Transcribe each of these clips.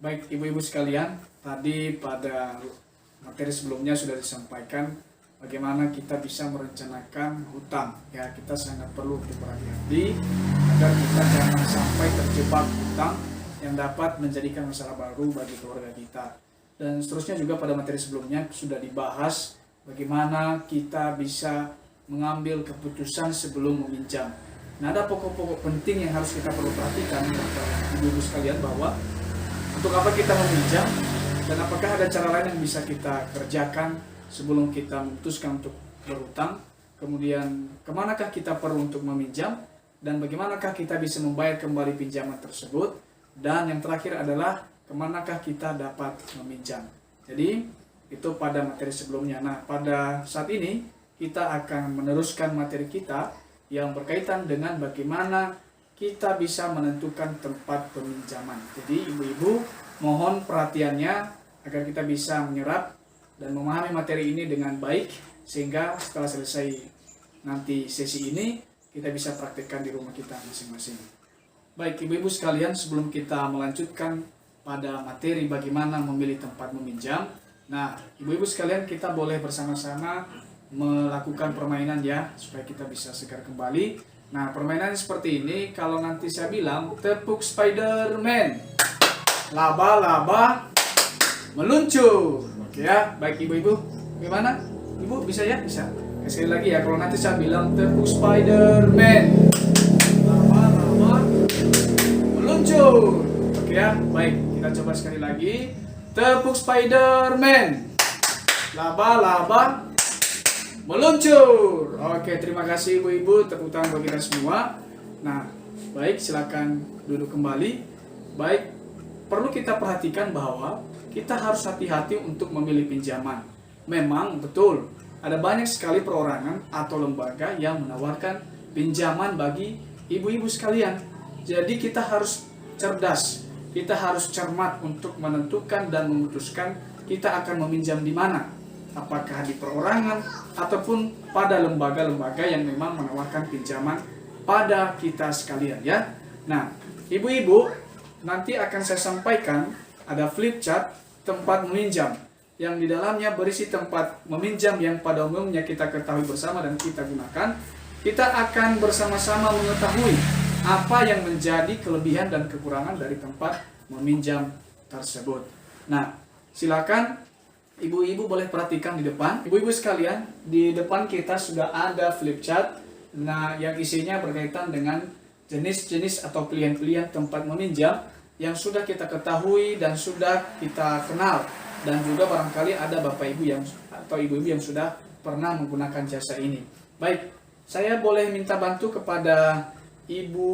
Baik ibu-ibu sekalian, tadi pada materi sebelumnya sudah disampaikan bagaimana kita bisa merencanakan hutang. Ya, kita sangat perlu untuk berhati-hati agar kita jangan sampai terjebak hutang yang dapat menjadikan masalah baru bagi keluarga kita. Dan seterusnya juga pada materi sebelumnya sudah dibahas bagaimana kita bisa mengambil keputusan sebelum meminjam. Nah, ada pokok-pokok penting yang harus kita perlu perhatikan ibu-ibu sekalian, bahwa untuk apa kita meminjam dan apakah ada cara lain yang bisa kita kerjakan sebelum kita memutuskan untuk berhutang. Kemudian kemanakah kita perlu untuk meminjam dan bagaimanakah kita bisa membayar kembali pinjaman tersebut. Dan yang terakhir adalah kemanakah kita dapat meminjam. Jadi itu pada materi sebelumnya. Nah, pada saat ini kita akan meneruskan materi kita yang berkaitan dengan bagaimana kita bisa menentukan tempat peminjaman. Jadi ibu-ibu mohon perhatiannya agar kita bisa menyerap dan memahami materi ini dengan baik, sehingga setelah selesai nanti sesi ini kita bisa praktekkan di rumah kita masing-masing. Baik ibu-ibu sekalian, sebelum kita melanjutkan pada materi bagaimana memilih tempat meminjam, nah ibu-ibu sekalian, kita boleh bersama-sama melakukan permainan ya, supaya kita bisa segar kembali. Nah, permainan seperti ini, kalau nanti saya bilang tepuk Spiderman, laba-laba meluncur. Oke ya, baik ibu-ibu, gimana? Ibu bisa ya? Bisa. Sekali lagi ya, kalau nanti saya bilang tepuk Spiderman, laba-laba meluncur. Oke ya, baik, kita coba sekali lagi. Tepuk Spiderman, laba-laba meluncur. Oke, terima kasih ibu-ibu, tepuk tangan bagi kita semua. Nah, baik, silakan duduk kembali. Baik, perlu kita perhatikan bahwa kita harus hati-hati untuk memilih pinjaman. Memang betul, ada banyak sekali perorangan atau lembaga yang menawarkan pinjaman bagi ibu-ibu sekalian. Jadi kita harus cerdas, kita harus cermat untuk menentukan dan memutuskan kita akan meminjam di mana. Apakah di perorangan ataupun pada lembaga-lembaga yang memang menawarkan pinjaman pada kita sekalian ya. Nah, ibu-ibu, nanti akan saya sampaikan ada flip chart tempat meminjam yang di dalamnya berisi tempat meminjam yang pada umumnya kita ketahui bersama dan kita gunakan. Kita akan bersama-sama mengetahui apa yang menjadi kelebihan dan kekurangan dari tempat meminjam tersebut. Nah, silakan ibu-ibu boleh perhatikan di depan. Ibu-ibu sekalian, di depan kita sudah ada flip chart. Nah, yang isinya berkaitan dengan jenis-jenis atau pilihan-pilihan tempat meminjam yang sudah kita ketahui dan sudah kita kenal. Dan juga barangkali ada bapak ibu yang atau ibu-ibu yang sudah pernah menggunakan jasa ini. Baik, saya boleh minta bantu kepada Ibu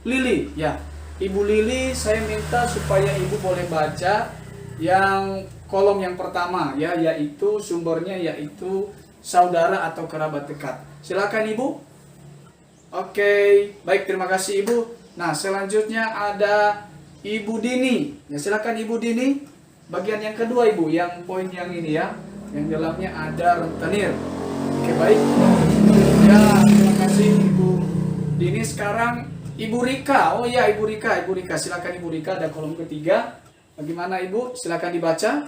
Lili ya. Ibu Lili, saya minta supaya ibu boleh baca yang kolom yang pertama ya, yaitu sumbernya yaitu saudara atau kerabat dekat. Silakan ibu. Oke, baik, terima kasih ibu. Nah, selanjutnya ada Ibu Dini. Ya, silakan Ibu Dini. Bagian yang kedua ibu, yang poin yang ini ya, yang dalamnya ada rentenir. Oke, baik. Ya, terima kasih Ibu Dini. Sekarang Ibu Rika. Oh iya, Ibu Rika. Ibu Rika, silakan Ibu Rika, ada kolom ketiga. Bagaimana ibu? Silakan dibaca.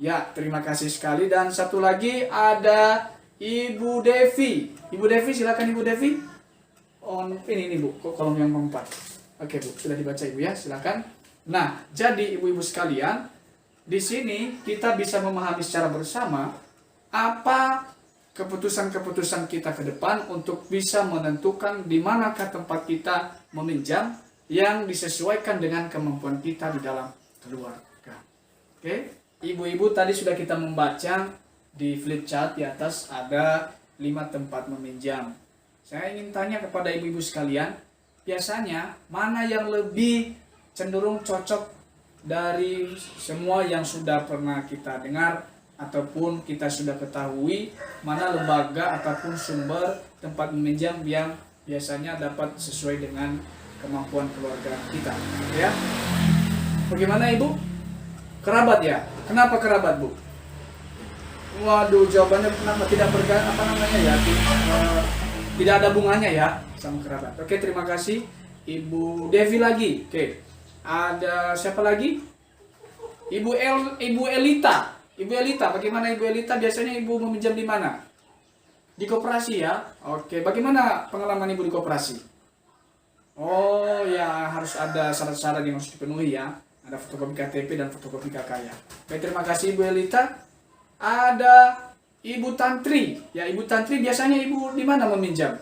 Ya, terima kasih sekali. Dan satu lagi ada Ibu Devi. Ibu Devi, silakan Ibu Devi. Oh, ini bu, kolom yang keempat. Oke bu, sudah dibaca ibu ya, silakan. Nah, jadi ibu-ibu sekalian, di sini kita bisa memahami secara bersama apa keputusan-keputusan kita ke depan untuk bisa menentukan di manakah tempat kita meminjam yang disesuaikan dengan kemampuan kita di dalam keluarga. Oke, ibu-ibu, tadi sudah kita membaca di flip chart di atas ada 5 tempat meminjam. Saya ingin tanya kepada ibu-ibu sekalian, biasanya mana yang lebih cenderung cocok dari semua yang sudah pernah kita dengar ataupun kita sudah ketahui, mana lembaga ataupun sumber tempat meminjam yang biasanya dapat sesuai dengan kemampuan keluarga kita, ya? Bagaimana ibu? Kerabat ya? Kenapa kerabat bu? Waduh, jawabannya kenapa tidak tidak ada bunganya ya sama kerabat. Oke, terima kasih Ibu Devi lagi. Oke, Ada siapa lagi? Ibu Elita. Ibu Elita, bagaimana Ibu Elita? Biasanya Ibu meminjam di mana? Di koperasi ya? Oke, bagaimana pengalaman Ibu di koperasi? Oh ya, harus ada syarat-syarat yang harus dipenuhi ya. Ada fotokopi KTP dan fotokopi KK ya. Oke, terima kasih Ibu Elita. Ada Ibu Tantri. Ya, Ibu Tantri biasanya Ibu di mana meminjam?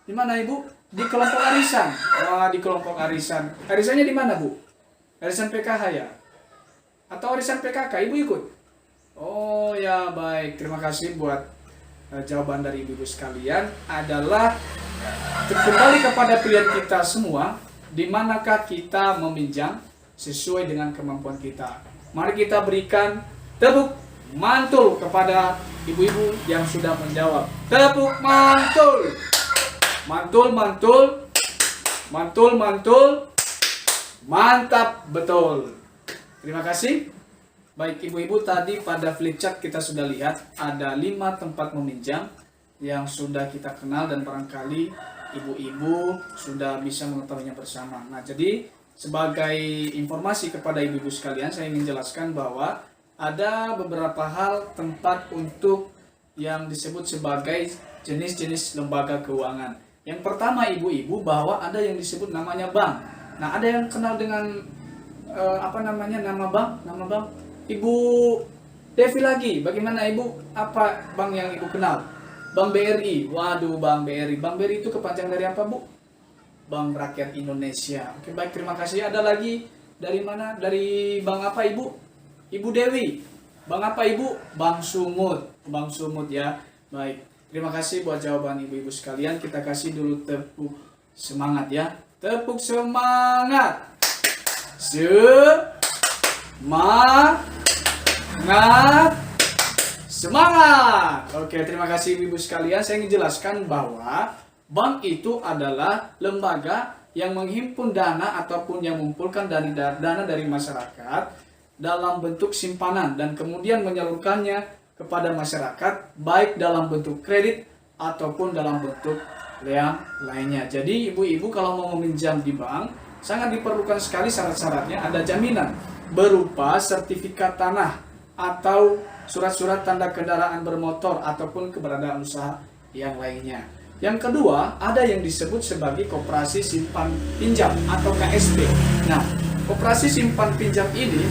Di mana Ibu? Di kelompok arisan. Wah, di kelompok arisan. Arisannya di mana, Bu? Arisan PKH ya? Atau arisan PKK? Ibu ikut? Oh ya, baik. Terima kasih buat jawaban dari ibu sekalian. Adalah kembali kepada pilihan kita semua, di manakah kita meminjam sesuai dengan kemampuan kita. Mari kita berikan tepuk mantul kepada ibu-ibu yang sudah menjawab. Tepuk mantul. Mantul, mantul. Mantul, mantul. Mantap betul. Terima kasih. Baik ibu-ibu, tadi pada flip chart kita sudah lihat ada 5 tempat meminjam yang sudah kita kenal dan barangkali ibu-ibu sudah bisa mengetahuinya bersama. Nah, jadi sebagai informasi kepada ibu-ibu sekalian, saya ingin jelaskan bahwa ada beberapa hal tempat untuk yang disebut sebagai jenis-jenis lembaga keuangan. Yang pertama ibu-ibu, bahwa ada yang disebut namanya bank. Nah, ada yang kenal dengan nama bank? Nama bank? Ibu Devi lagi, bagaimana Ibu? Apa bank yang Ibu kenal? Bank BRI. Waduh, Bank BRI. Bank BRI itu kepanjangan dari apa, Bu? Bank Rakyat Indonesia. Oke, baik, terima kasih. Ada lagi dari mana? Dari bank apa, Ibu? Ibu Dewi. Bank apa, Ibu? Bank Sumut. Bank Sumut ya. Baik. Terima kasih buat jawaban ibu-ibu sekalian. Kita kasih dulu tepuk semangat ya. Tepuk semangat. Semangat. Oke, terima kasih ibu-ibu sekalian. Saya ingin jelaskan bahwa bank itu adalah lembaga yang menghimpun dana ataupun yang mengumpulkan dana dari masyarakat dalam bentuk simpanan dan kemudian menyalurkannya kepada masyarakat baik dalam bentuk kredit ataupun dalam bentuk yang lainnya. Jadi ibu-ibu kalau mau meminjam di bank sangat diperlukan sekali syarat-syaratnya. Ada jaminan berupa sertifikat tanah atau surat-surat tanda kendaraan bermotor ataupun keberadaan usaha yang lainnya. Yang kedua, ada yang disebut sebagai koperasi simpan pinjam atau KSP. Nah, koperasi simpan pinjam ini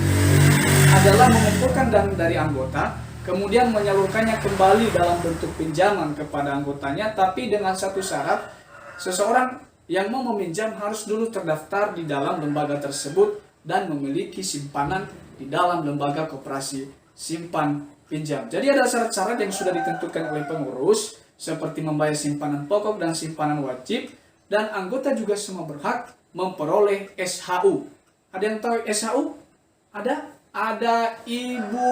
adalah mengumpulkan dana dari anggota, kemudian menyalurkannya kembali dalam bentuk pinjaman kepada anggotanya, tapi dengan satu syarat, seseorang yang mau meminjam harus dulu terdaftar di dalam lembaga tersebut dan memiliki simpanan di dalam lembaga koperasi simpan pinjam. Jadi ada syarat-syarat yang sudah ditentukan oleh pengurus seperti membayar simpanan pokok dan simpanan wajib, dan anggota juga semua berhak memperoleh SHU. Ada yang tahu SHU? Ada? Ada Ibu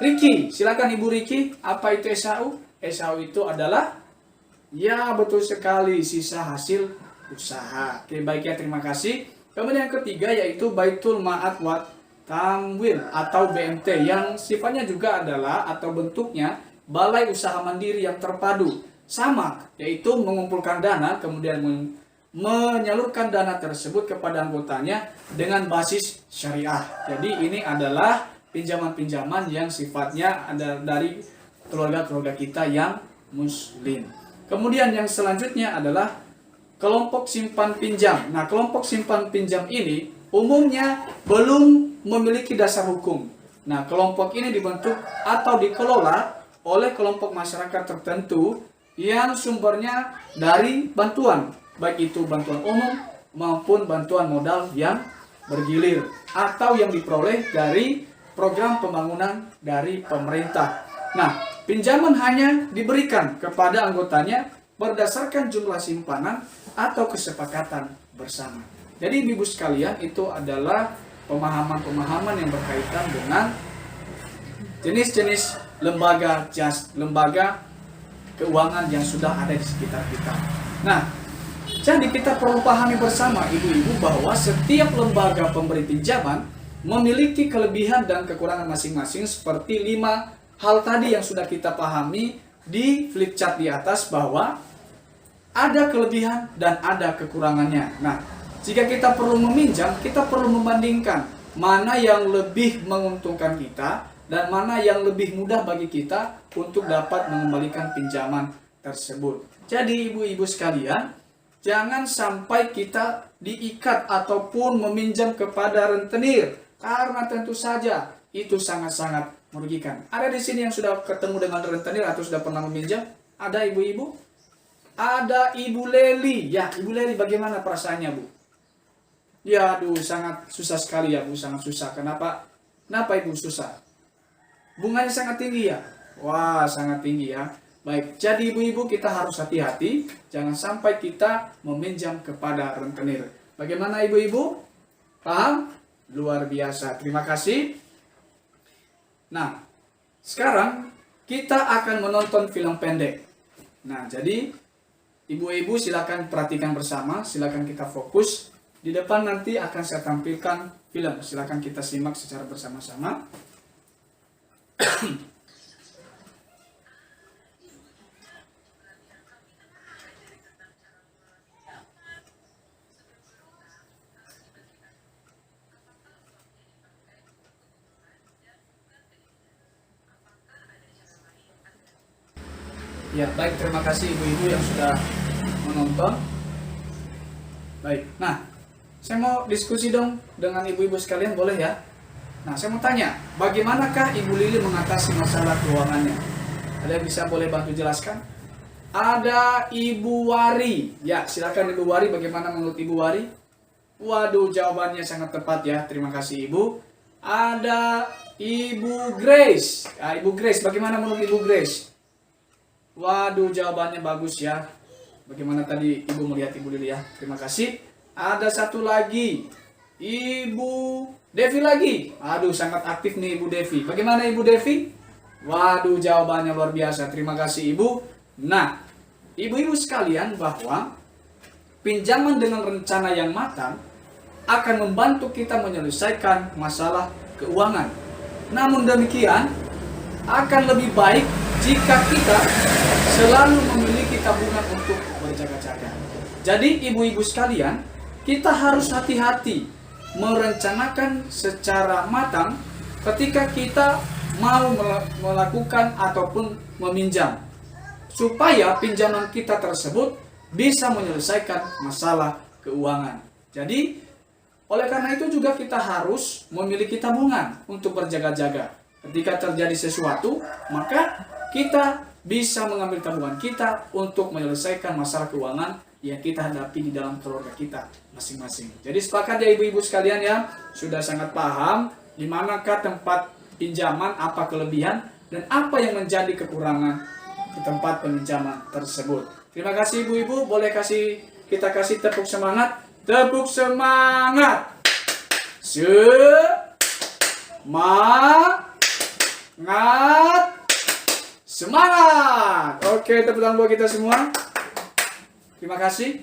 Riki. Silakan Ibu Riki, apa itu SHU? SHU itu adalah, ya betul sekali, sisa hasil usaha. Oke, baik ya, terima kasih. Kemudian yang ketiga yaitu Baitul Ma'at wa Tamwil atau BMT, yang sifatnya juga adalah atau bentuknya balai usaha mandiri yang terpadu. Sama, yaitu mengumpulkan dana kemudian menyalurkan dana tersebut kepada anggotanya dengan basis syariah. Jadi ini adalah pinjaman-pinjaman yang sifatnya ada dari keluarga-keluarga kita yang muslim. Kemudian yang selanjutnya adalah kelompok simpan pinjam. Nah, kelompok simpan pinjam ini umumnya belum memiliki dasar hukum. Nah, kelompok ini dibentuk atau dikelola oleh kelompok masyarakat tertentu yang sumbernya dari bantuan, baik itu bantuan umum maupun bantuan modal yang bergilir atau yang diperoleh dari program pembangunan dari pemerintah. Nah, pinjaman hanya diberikan kepada anggotanya berdasarkan jumlah simpanan atau kesepakatan bersama. Jadi ibu sekalian, itu adalah pemahaman-pemahaman yang berkaitan dengan jenis-jenis lembaga keuangan yang sudah ada di sekitar kita. Nah, jadi kita perlu pahami bersama ibu-ibu bahwa setiap lembaga pemberi pinjaman memiliki kelebihan dan kekurangan masing-masing seperti 5 hal tadi yang sudah kita pahami di flip chart di atas, bahwa ada kelebihan dan ada kekurangannya. Nah, Jika kita perlu meminjam, kita perlu membandingkan mana yang lebih menguntungkan kita dan mana yang lebih mudah bagi kita untuk dapat mengembalikan pinjaman tersebut. Jadi ibu-ibu sekalian, jangan sampai kita diikat ataupun meminjam kepada rentenir, karena tentu saja itu sangat-sangat merugikan. Ada di sini yang sudah ketemu dengan rentenir atau sudah pernah meminjam? Ada ibu-ibu? Ada Ibu Leli. Ya, Ibu Leli, bagaimana perasaannya, Bu? Ya, aduh, sangat susah sekali ya, Bu, sangat susah. Kenapa? Kenapa Ibu susah? Bunganya sangat tinggi ya? Wah, sangat tinggi ya. Baik, jadi ibu-ibu kita harus hati-hati, jangan sampai kita meminjam kepada rentenir. Bagaimana ibu-ibu? Paham? Luar biasa, terima kasih. Nah, sekarang kita akan menonton film pendek. Nah, jadi ibu-ibu silakan perhatikan bersama, silakan kita fokus. Di depan nanti akan saya tampilkan film, silakan kita simak secara bersama-sama. Ya, baik, terima kasih ibu-ibu yang sudah menonton. Baik, nah, saya mau diskusi dong dengan ibu-ibu sekalian, boleh ya? Nah, saya mau tanya, bagaimanakah Ibu Lili mengatasi masalah keuangannya? Ada yang bisa boleh bantu jelaskan? Ada Ibu Wari. Ya, silakan Ibu Wari, bagaimana menurut Ibu Wari? Waduh, jawabannya sangat tepat ya, terima kasih Ibu. Ada Ibu Grace. Nah, Ibu Grace, bagaimana menurut Ibu Grace? Waduh, jawabannya bagus ya. Bagaimana tadi Ibu melihat Ibu Lili ya? Terima kasih. Ada satu lagi, Ibu Devi lagi. Aduh, sangat aktif nih Ibu Devi. Bagaimana Ibu Devi? Waduh, jawabannya luar biasa. Terima kasih Ibu. Nah, ibu-ibu sekalian, bahwa pinjaman dengan rencana yang matang akan membantu kita menyelesaikan masalah keuangan. Namun demikian, akan lebih baik jika kita selalu memiliki tabungan untuk berjaga-jaga. Jadi ibu-ibu sekalian, kita harus hati-hati merencanakan secara matang ketika kita mau melakukan ataupun meminjam, supaya pinjaman kita tersebut bisa menyelesaikan masalah keuangan. Jadi oleh karena itu juga kita harus memiliki tabungan untuk berjaga-jaga. Ketika terjadi sesuatu, maka kita bisa mengambil tabungan kita untuk menyelesaikan masalah keuangan yang kita hadapi di dalam keluarga kita masing-masing. Jadi sepakat ya ibu-ibu sekalian ya, sudah sangat paham di manakah tempat pinjaman, apa kelebihan dan apa yang menjadi kekurangan di tempat peminjaman tersebut. Terima kasih ibu-ibu, boleh kita kasih tepuk semangat. Tepuk semangat. Semangat. Oke, tepuk tangan buat kita semua. Terima kasih.